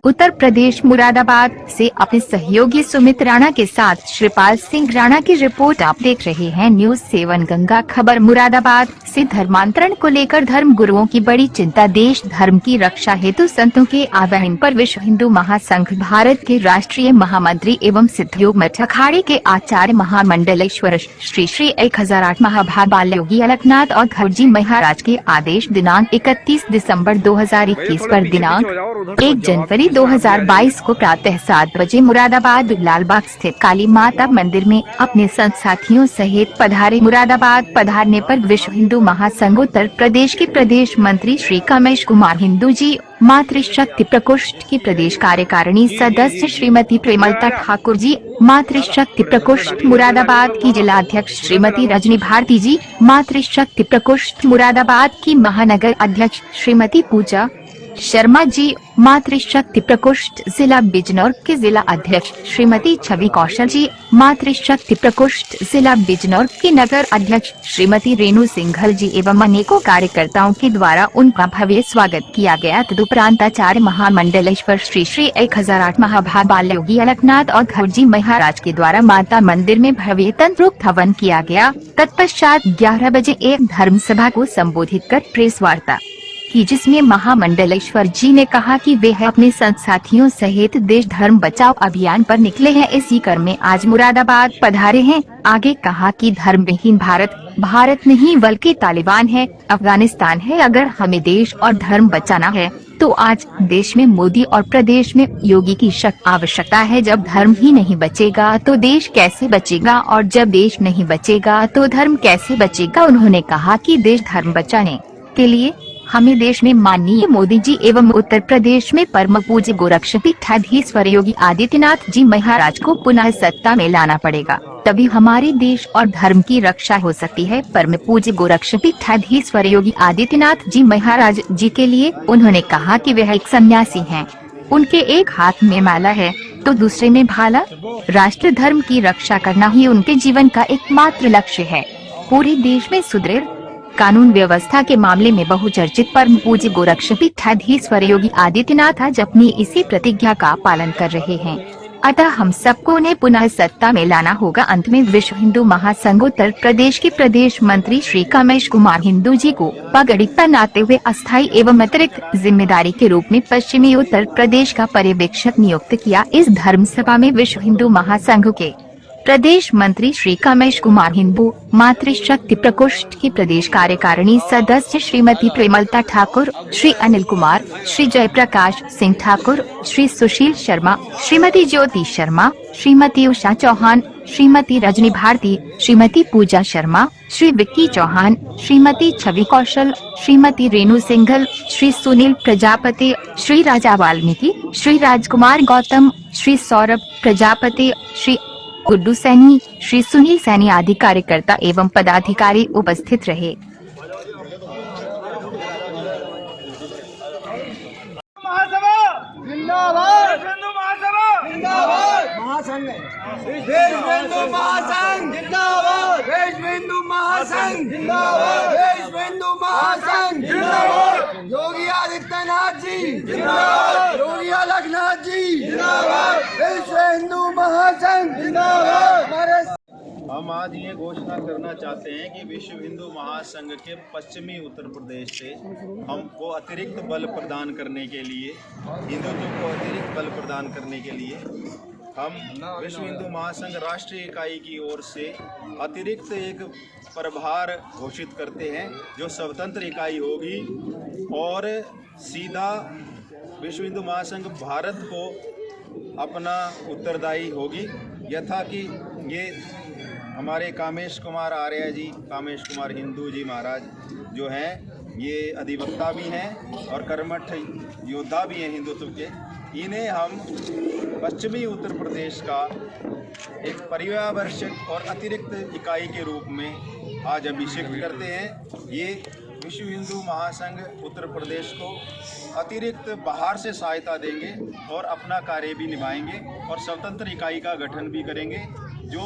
उत्तर प्रदेश मुरादाबाद से अपने सहयोगी सुमित राणा के साथ श्रीपाल सिंह राणा की रिपोर्ट आप देख रहे हैं न्यूज 7 गंगा खबर। मुरादाबाद से धर्मांतरण को लेकर धर्म गुरुओं की बड़ी चिंता। देश धर्म की रक्षा हेतु संतों के आह्वान पर विश्व हिंदू महासंघ भारत के राष्ट्रीय महामंत्री एवं सिद्धयोग मठ अखाड़े के आचार्य महामंडलेश्वर श्री 1008 महाभाग बाल योगी अलखनाथ और घरजी महाराज के आदेश दिनांक 31 दिसंबर 2021 पर दिनांक 1 जनवरी 2022 को प्रातः 7 बजे मुरादाबाद लालबाग स्थित काली माता मंदिर में अपने संत साथियों सहित पधारे। मुरादाबाद पधारने पर विश्व हिंदू महासंघ उत्तर प्रदेश के प्रदेश मंत्री श्री कामेश कुमार हिंदू जी, मातृशक्ति प्रकोष्ठ की प्रदेश कार्यकारिणी सदस्य श्रीमती प्रेमलता ठाकुर जी, मातृशक्ति प्रकोष्ठ मुरादाबाद की जिला अध्यक्ष श्रीमती रजनी भारती जी, मातृशक्ति प्रकोष्ठ मुरादाबाद की महानगर अध्यक्ष श्रीमती पूजा शर्मा जी, मातृशक्ति प्रकोष्ठ जिला बिजनौर के जिला अध्यक्ष श्रीमती छवि कौशल जी, मातृशक्ति प्रकोष्ठ जिला बिजनौर के नगर अध्यक्ष श्रीमती रेणु सिंघल जी एवं अनेकों कार्यकर्ताओं के द्वारा उनका भव्य स्वागत किया गया। तदुपरांत आचार्य महामंडलेश्वर श्री 1008 महाभाग बाल योगी अलखनाथ और घरजी महाराज के द्वारा माता मंदिर में भव्य तंत्रोक्त हवन किया गया। तत्पश्चात 11 बजे एक धर्म सभा को संबोधित कर प्रेस वार्ता की, जिसमें महामंडलेश्वर जी ने कहा कि वे अपने संत साथियों सहित देश धर्म बचाओ अभियान पर निकले हैं। इसी क्रम में आज मुरादाबाद पधारे हैं। आगे कहा कि धर्म विहीन भारत नहीं बल्कि तालिबान है, अफगानिस्तान है। अगर हमें देश और धर्म बचाना है तो आज देश में मोदी और प्रदेश में योगी की सख्त आवश्यकता है। जब धर्म ही नहीं बचेगा तो देश कैसे बचेगा, और जब देश नहीं बचेगा तो धर्म कैसे बचेगा। उन्होंने कहा कि देश धर्म बचाने के लिए हमें देश में माननीय मोदी जी एवं उत्तर प्रदेश में परम पूज्य गोरक्षपीठाधीश्वर योगी आदित्यनाथ जी महाराज को पुनः सत्ता में लाना पड़ेगा, तभी हमारे देश और धर्म की रक्षा हो सकती है। परम पूज्य गोरक्षपीठाधीश्वर योगी आदित्यनाथ जी महाराज जी के लिए उन्होंने कहा कि वे एक सन्यासी हैं, उनके एक हाथ में माला है तो दूसरे में भाला। राष्ट्र धर्म की रक्षा करना ही उनके जीवन का एकमात्र लक्ष्य है। पूरे देश में सुदृढ़ कानून व्यवस्था के मामले में बहुचर्चित परम पूज्य गोरक्षपीठाधीश्वर योगी आदित्यनाथ आज अपनी इसी प्रतिज्ञा का पालन कर रहे हैं, अतः हम सबको उन्हें पुनः सत्ता में लाना होगा। अंत में विश्व हिंदू महासंघ उत्तर प्रदेश के प्रदेश मंत्री श्री कामेश कुमार हिंदू जी को पगड़ी पहनाते हुए अस्थायी एवं अतिरिक्त जिम्मेदारी के रूप में पश्चिमी उत्तर प्रदेश का पर्यवेक्षक नियुक्त किया। इस धर्म सभा में विश्व हिंदू महासंघ के प्रदेश मंत्री श्री कामेश कुमार हिंदू, मातृशक्ति प्रकोष्ठ की प्रदेश कार्यकारिणी सदस्य श्रीमती प्रेमलता ठाकुर, श्री अनिल कुमार, श्री जयप्रकाश सिंह ठाकुर, श्री सुशील शर्मा, श्रीमती ज्योति शर्मा, श्रीमती उषा चौहान, श्रीमती रजनी भारती, श्रीमती पूजा शर्मा, श्री विक्की चौहान, श्रीमती छवि कौशल, श्रीमती रेणु सिंघल, श्री सुनील प्रजापति, श्री राजा वाल्मीकि, श्री राजकुमार गौतम, श्री सौरभ प्रजापति, श्री गुड्डू सैनी, श्री सुनील सैनी आदि कार्यकर्ता एवं पदाधिकारी उपस्थित रहे। महासंघ देश हिंदू महासंघ जिंदाबाद, देश हिंदू महासंघ जिंदाबाद, देश हिंदू महासंघ जिंदाबाद, योगी आदित्यनाथ जी जिंदाबाद, योगी अलखनाथ जी जिंदाबाद, देश हिंदू महासंघ जिंदाबाद। हम आज ये घोषणा करना चाहते हैं कि विश्व हिंदू महासंघ के पश्चिमी उत्तर प्रदेश से हमको अतिरिक्त बल प्रदान करने के लिए, हिंदुत्व को अतिरिक्त बल प्रदान करने के लिए हम विश्व हिंदू महासंघ राष्ट्रीय इकाई की ओर से अतिरिक्त एक प्रभार घोषित करते हैं, जो स्वतंत्र इकाई होगी और सीधा विश्व हिंदू महासंघ भारत को अपना उत्तरदायी होगी। यथा कि ये हमारे कामेश कुमार आर्य जी, कामेश कुमार हिंदू जी महाराज जो हैं, ये अधिवक्ता भी हैं और कर्मठ योद्धा भी हैं हिंदुत्व के। इन्हें हम पश्चिमी उत्तर प्रदेश का एक पर्यवेक्षक और अतिरिक्त इकाई के रूप में आज अभिषेक करते हैं। ये विश्व हिंदू महासंघ उत्तर प्रदेश को अतिरिक्त बाहर से सहायता देंगे और अपना कार्य भी निभाएंगे और स्वतंत्र इकाई का गठन भी करेंगे, जो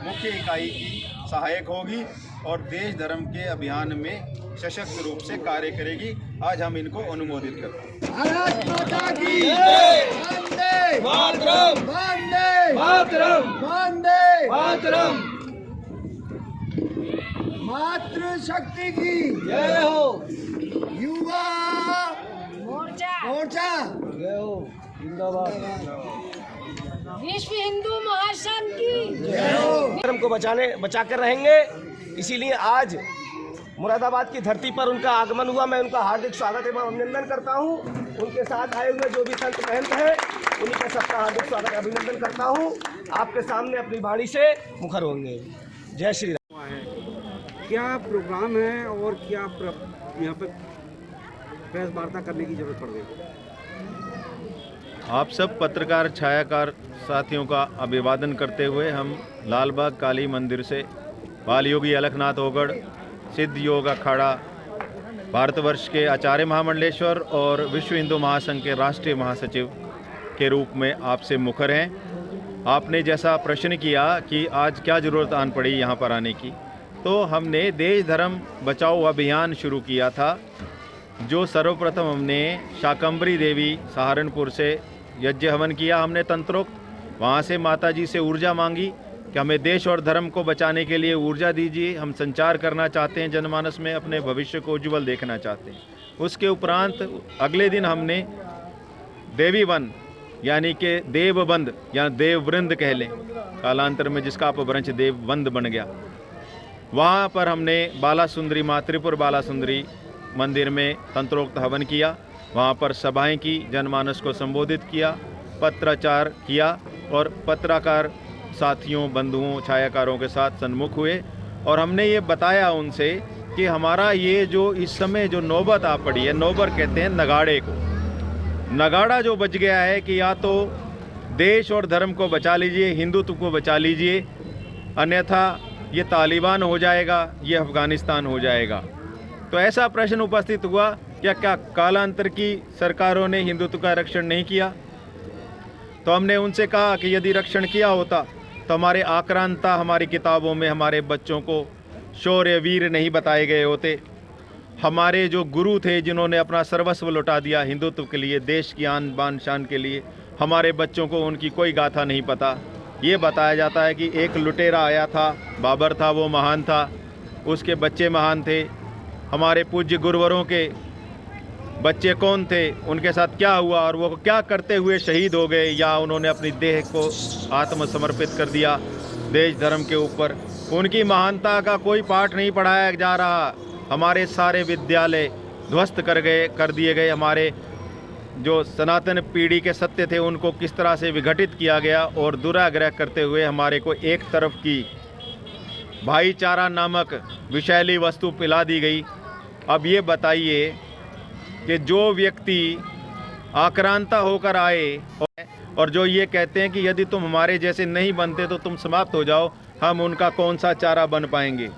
मुख्य इकाई की सहायक होगी और देश धर्म के अभियान में सशक्त रूप से कार्य करेगी। आज हम इनको अनुमोदित करते हैं। भारत माता की जय। वंदे मातरम, वंदे मातरम, वंदे मातरम। मातृशक्ति की जय हो। युवा मोर्चा जय हो। विश्व हिंदू महासंघ की जय हो। धर्म को बचा कर रहेंगे। इसीलिए आज मुरादाबाद की धरती पर उनका आगमन हुआ। मैं उनका हार्दिक स्वागत एवं अभिनंदन करता हूं। उनके साथ आए हुए जो भी संत महंत हैं उन्हीं का सबका हार्दिक स्वागत अभिनंदन करता हूं। आपके सामने अपनी वाणी से मुखर होंगे। जय श्री राम। क्या प्रोग्राम है और क्या यहाँ पे प्रेस वार्ता करने की जरूरत पड़ गई? आप सब पत्रकार छायाकार साथियों का अभिवादन करते हुए हम लालबाग काली मंदिर से बाल योगी अलखनाथ ओगड़, सिद्ध योग अखाड़ा, भारतवर्ष के आचार्य महामंडलेश्वर और विश्व हिंदू महासंघ के राष्ट्रीय महासचिव के रूप में आपसे मुखर हैं। आपने जैसा प्रश्न किया कि आज क्या ज़रूरत आन पड़ी यहाँ पर आने की, तो हमने देश धर्म बचाओ अभियान शुरू किया था, जो सर्वप्रथम हमने शाकंभरी देवी सहारनपुर से यज्ञ हवन किया। हमने तंत्रोक्त वहाँ से माता जी से ऊर्जा मांगी कि हमें देश और धर्म को बचाने के लिए ऊर्जा दीजिए। हम संचार करना चाहते हैं जनमानस में, अपने भविष्य को उज्जवल देखना चाहते हैं। उसके उपरांत अगले दिन हमने देवी वन यानी कि देवबंद या देववृंद कह लें, कालांतर में जिसका अपभ्रंश देवबंद बन गया, वहाँ पर हमने बाला सुंदरी माँ त्रिपुर बाला सुंदरी मंदिर में तंत्रोक्त हवन किया। वहाँ पर सभाएं की, जनमानस को संबोधित किया, पत्राचार किया और पत्रकार साथियों, बंधुओं, छायाकारों के साथ सन्मुख हुए। और हमने ये बताया उनसे कि हमारा ये जो इस समय जो नौबत आ पड़ी है, नौबर कहते हैं नगाड़े को, नगाड़ा जो बच गया है कि या तो देश और धर्म को बचा लीजिए, हिंदुत्व को बचा लीजिए, अन्यथा ये तालिबान हो जाएगा, ये अफ़गानिस्तान हो जाएगा। तो ऐसा प्रश्न उपस्थित हुआ, क्या कालांतर की सरकारों ने हिंदुत्व का रक्षण नहीं किया? तो हमने उनसे कहा कि यदि रक्षण किया होता तो हमारे आक्रांता, हमारी किताबों में हमारे बच्चों को शौर्य वीर नहीं बताए गए होते। हमारे जो गुरु थे जिन्होंने अपना सर्वस्व लुटा दिया हिंदुत्व के लिए, देश की आन बान शान के लिए, हमारे बच्चों को उनकी कोई गाथा नहीं पता। ये बताया जाता है कि एक लुटेरा आया था, बाबर था, वो महान था, उसके बच्चे महान थे। हमारे पूज्य गुरुवरों के बच्चे कौन थे, उनके साथ क्या हुआ और वो क्या करते हुए शहीद हो गए या उन्होंने अपनी देह को आत्मसमर्पित कर दिया देश धर्म के ऊपर। उनकी महानता का कोई पाठ नहीं पढ़ाया जा रहा। हमारे सारे विद्यालय ध्वस्त कर दिए गए। हमारे जो सनातन पीढ़ी के सत्य थे उनको किस तरह से विघटित किया गया और दुराग्रह करते हुए हमारे को एक तरफ की भाईचारा नामक विषैली वस्तु पिला दी गई। अब ये बताइए कि जो व्यक्ति आक्रांता होकर आए और जो ये कहते हैं कि यदि तुम हमारे जैसे नहीं बनते तो तुम समाप्त हो जाओ, हम उनका कौन सा चारा बन पाएंगे?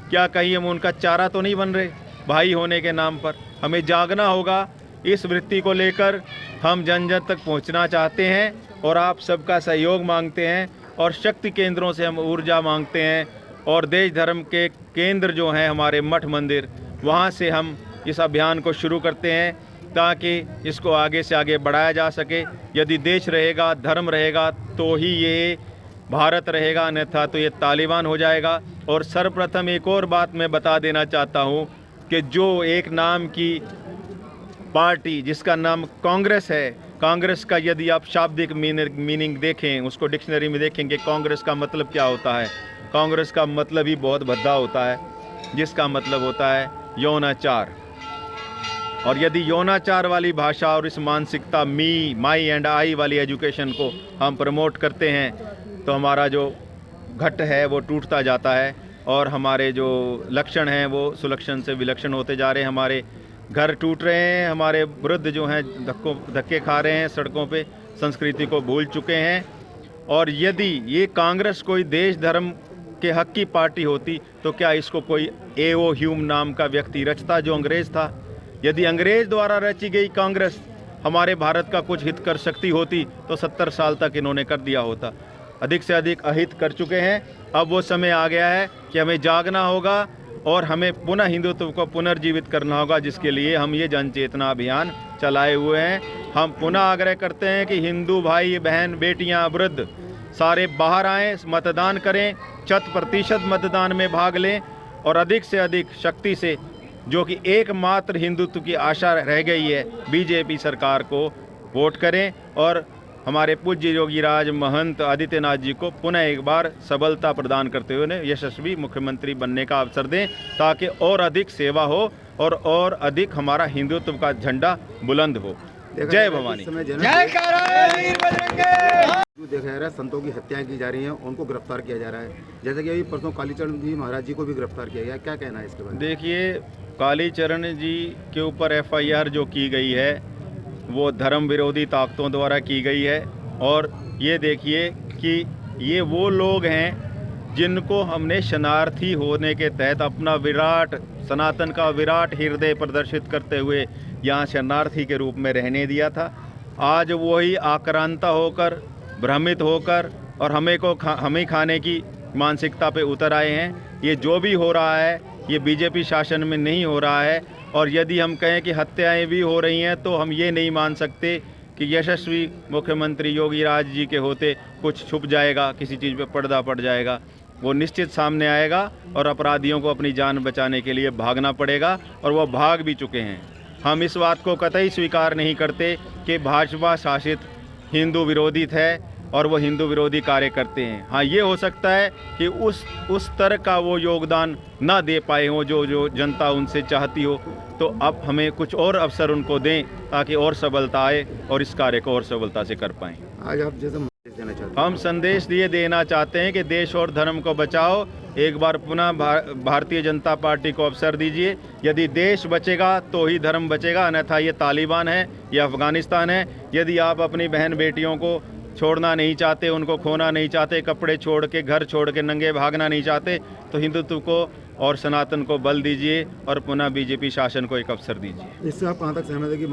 क्या कहीं हम उनका चारा तो नहीं बन रहे? भाई होने के नाम पर हमें जागना होगा। इस वृत्ति को लेकर हम जन जन तक पहुंचना चाहते हैं और आप सबका सहयोग मांगते हैं और शक्ति केंद्रों से हम ऊर्जा मांगते हैं और देश धर्म के केंद्र जो हैं हमारे मठ मंदिर, वहाँ से हम इस अभियान को शुरू करते हैं ताकि इसको आगे से आगे बढ़ाया जा सके। यदि देश रहेगा, धर्म रहेगा तो ही ये भारत रहेगा, अन्यथा तो ये तालिबान हो जाएगा। और सर्वप्रथम एक और बात मैं बता देना चाहता हूँ कि जो एक नाम की पार्टी जिसका नाम कांग्रेस है, कांग्रेस का यदि आप शाब्दिक मीनिंग देखें, उसको डिक्शनरी में देखेंगे कांग्रेस का मतलब क्या होता है। कांग्रेस का मतलब ही बहुत भद्दा होता है, जिसका मतलब होता है यौनाचार। और यदि यौनाचार वाली भाषा और इस मानसिकता मी, माई एंड आई वाली एजुकेशन को हम प्रमोट करते हैं तो हमारा जो घट है वो टूटता जाता है और हमारे जो लक्षण हैं वो सुलक्षण से विलक्षण होते जा रहे हैं। हमारे घर टूट रहे हैं, हमारे वृद्ध जो हैं धक्के खा रहे हैं सड़कों पे, संस्कृति को भूल चुके हैं। और यदि ये कांग्रेस कोई देश धर्म के हक की पार्टी होती तो क्या इसको कोई A.O. ह्यूम नाम का व्यक्ति रचता जो अंग्रेज़ था? यदि अंग्रेज़ द्वारा रची गई कांग्रेस हमारे भारत का कुछ हित कर सकती होती तो 70 साल तक इन्होंने कर दिया होता। अधिक से अधिक अहित कर चुके हैं। अब वो समय आ गया है कि हमें जागना होगा और हमें पुनः हिंदुत्व को पुनर्जीवित करना होगा, जिसके लिए हम ये जन चेतना अभियान चलाए हुए हैं। हम पुनः आग्रह करते हैं कि हिंदू भाई बहन बेटियां वृद्ध सारे बाहर आएँ, मतदान करें, 100% मतदान में भाग लें और अधिक से अधिक शक्ति से, जो कि एकमात्र हिंदुत्व की आशा रह गई है, बीजेपी सरकार को वोट करें और हमारे पूज्य योगीराज महंत आदित्यनाथ जी को पुनः एक बार सबलता प्रदान करते हुए उन्हें यशस्वी मुख्यमंत्री बनने का अवसर दें, ताकि और अधिक सेवा हो और अधिक हमारा हिंदुत्व का झंडा बुलंद हो। जय भवानी। जय वीर बजरंगे। जो देखा जा रहा है, संतों की हत्याएं की जा रही हैं, उनको गिरफ्तार किया जा रहा है। जैसे कि अभी परसों कालीचरण जी महाराज जी को भी गिरफ्तार किया गया, क्या कहना है इसके बारे में? देखिए, कालीचरण जी के ऊपर FIR जो की गई है वो धर्म विरोधी ताकतों द्वारा की गई है। और ये देखिए कि ये वो लोग हैं जिनको हमने शरणार्थी होने के तहत अपना विराट सनातन का विराट हृदय प्रदर्शित करते हुए यहाँ शरणार्थी के रूप में रहने दिया था। आज वही आक्रांता होकर, भ्रमित होकर और हमें खाने की मानसिकता पे उतर आए हैं। ये जो भी हो रहा है ये बीजेपी शासन में नहीं हो रहा है। और यदि हम कहें कि हत्याएं भी हो रही हैं तो हम ये नहीं मान सकते कि यशस्वी मुख्यमंत्री योगीराज जी के होते कुछ छुप जाएगा, किसी चीज़ पे पर्दा पड़ जाएगा। वो निश्चित सामने आएगा और अपराधियों को अपनी जान बचाने के लिए भागना पड़ेगा और वो भाग भी चुके हैं। हम इस बात को कतई स्वीकार नहीं करते कि भाजपा शासित हिंदू विरोधी है और वो हिंदू विरोधी कार्य करते हैं। हाँ, ये हो सकता है कि उस तरह का वो योगदान ना दे पाए हों जो जनता उनसे चाहती हो। तो अब हमें कुछ और अवसर उनको दें ताकि और सबलता आए और इस कार्य को और सबलता से कर पाएँ। आज आप जैसे संदेश देना चाहते हैं? हम संदेश देना चाहते हैं कि देश और धर्म को बचाओ। एक बार पुनः भारतीय जनता पार्टी को अवसर दीजिए। यदि देश बचेगा तो ही धर्म बचेगा, अन्यथा ये तालिबान है, ये अफगानिस्तान है। यदि आप अपनी बहन बेटियों को छोड़ना नहीं चाहते, उनको खोना नहीं चाहते, कपड़े छोड़ के, घर छोड़ के नंगे भागना नहीं चाहते, तो हिंदुत्व को और सनातन को बल दीजिए और पुनः बीजेपी शासन को एक अवसर दीजिए। इससे आप कहाँ तक सहमत है कि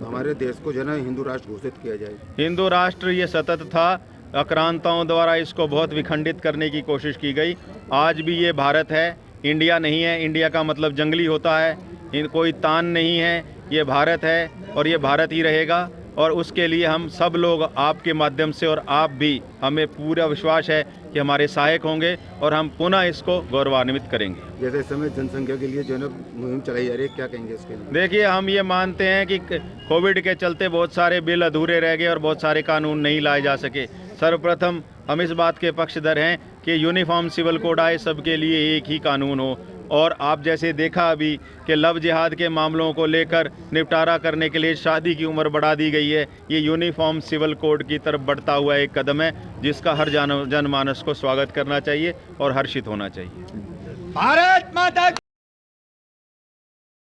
हमारे देश को जो है हिंदू राष्ट्र घोषित किया जाए? हिंदू राष्ट्र ये सतत था, आक्रांताओं द्वारा इसको बहुत विखंडित करने की कोशिश की गई। आज भी ये भारत है, इंडिया नहीं है। इंडिया का मतलब जंगली होता है, कोई तान नहीं है। ये भारत है और ये भारत ही रहेगा। और उसके लिए हम सब लोग आपके माध्यम से और आप भी, हमें पूरा विश्वास है कि हमारे सहायक होंगे और हम पुनः इसको गौरवान्वित करेंगे। जैसे इस समय जनसंख्या के लिए जो है मुहिम चलाई जा रही है, क्या कहेंगे इसके लिए? देखिए, हम ये मानते हैं कि कोविड के चलते बहुत सारे बिल अधूरे रह गए और बहुत सारे कानून नहीं लाए जा सके। सर्वप्रथम हम इस बात के पक्षधर हैं कि यूनिफॉर्म सिविल कोड आए, सबके लिए एक ही कानून हो। और आप जैसे देखा अभी कि लव जिहाद के मामलों को लेकर निपटारा करने के लिए शादी की उम्र बढ़ा दी गई है। ये यूनिफॉर्म सिविल कोड की तरफ बढ़ता हुआ एक कदम है, जिसका हर जनमानस को स्वागत करना चाहिए और हर्षित होना चाहिए। भारत माता